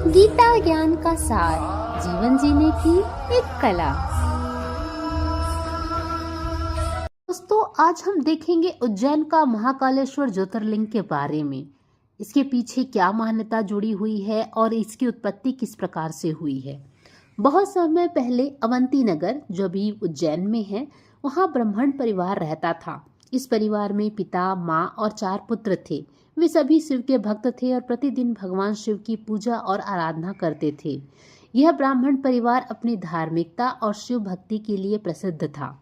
गीता ज्ञान का सार, जीवन जीने की एक कला। दोस्तों, आज हम देखेंगे उज्जैन का महाकालेश्वर ज्योतिर्लिंग के बारे में। इसके पीछे क्या मान्यता जुड़ी हुई है और इसकी उत्पत्ति किस प्रकार से हुई है। बहुत समय पहले अवंती नगर, जो अभी उज्जैन में है, वहाँ ब्राह्मण परिवार रहता था। इस परिवार में पिता, माँ और 4 पुत्र थे। वे सभी शिव के भक्त थे और प्रतिदिन भगवान शिव की पूजा और आराधना करते थे। यह ब्राह्मण परिवार अपनी धार्मिकता और शिव भक्ति के लिए प्रसिद्ध था।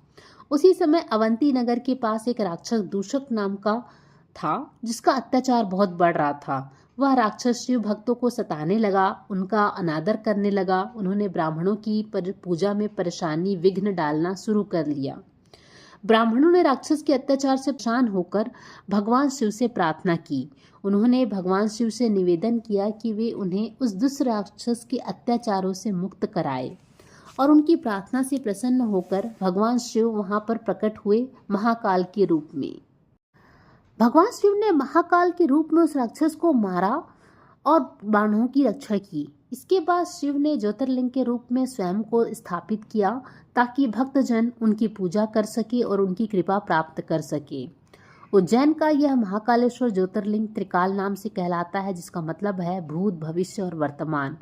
उसी समय अवंती नगर के पास एक राक्षस दूषक नाम का था, जिसका अत्याचार बहुत बढ़ रहा था। वह राक्षस शिव भक्तों को सताने लगा, उनका अनादर करने लगा। उन्होंने ब्राह्मणों की पूजा में परेशानी, विघ्न डालना शुरू कर लिया। ब्राह्मणों ने राक्षस के अत्याचार से परेशान होकर भगवान शिव से प्रार्थना की। उन्होंने भगवान शिव से निवेदन किया कि वे उन्हें उस दुष्ट राक्षस के अत्याचारों से मुक्त कराए, और उनकी प्रार्थना से प्रसन्न होकर भगवान शिव वहां पर प्रकट हुए महाकाल के रूप में। भगवान शिव ने महाकाल के रूप में उस राक्षस को मारा और बाणों की रक्षा की। इसके बाद शिव ने ज्योतिर्लिंग के रूप में स्वयं को स्थापित किया, ताकि भक्तजन उनकी पूजा कर सके और उनकी कृपा प्राप्त कर सके। उज्जैन का यह महाकालेश्वर ज्योतिर्लिंग त्रिकाल नाम से कहलाता है, जिसका मतलब है भूत, भविष्य और वर्तमान।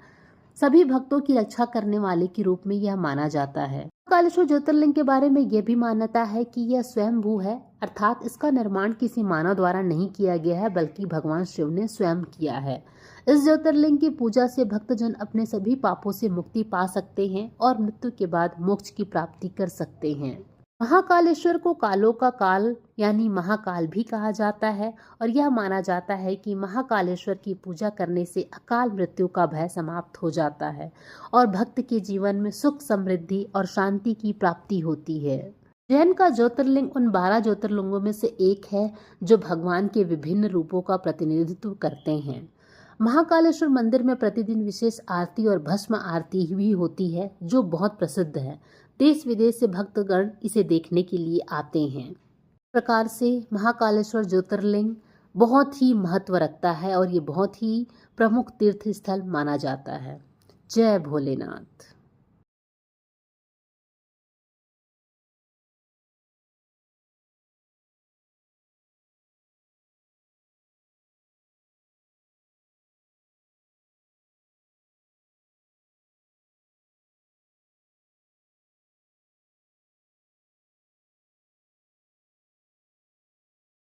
सभी भक्तों की रक्षा करने वाले के रूप में यह माना जाता है। महाकालेश्वर ज्योतिर्लिंग के बारे में यह भी मान्यता है कि यह स्वयंभू है, अर्थात इसका निर्माण किसी मानव द्वारा नहीं किया गया है, बल्कि भगवान शिव ने स्वयं किया है। इस ज्योतिर्लिंग की पूजा से भक्तजन अपने सभी पापों से मुक्ति पा सकते हैं और मृत्यु के बाद मोक्ष की प्राप्ति कर सकते हैं। महाकालेश्वर को कालों का काल यानी महाकाल भी कहा जाता है, और यह माना जाता है कि महाकालेश्वर की पूजा करने से अकाल मृत्यु का भय समाप्त हो जाता है और भक्त के जीवन में सुख, समृद्धि और शांति की प्राप्ति होती है। उज्जैन का ज्योतिर्लिंग उन 12 ज्योतिर्लिंगों में से एक है, जो भगवान के विभिन्न रूपों का प्रतिनिधित्व करते हैं। महाकालेश्वर मंदिर में प्रतिदिन विशेष आरती और भस्म आरती भी होती है, जो बहुत प्रसिद्ध है। देश विदेश से भक्तगण इसे देखने के लिए आते हैं। इस प्रकार से महाकालेश्वर ज्योतिर्लिंग बहुत ही महत्व रखता है और ये बहुत ही प्रमुख तीर्थ स्थल माना जाता है। जय भोलेनाथ।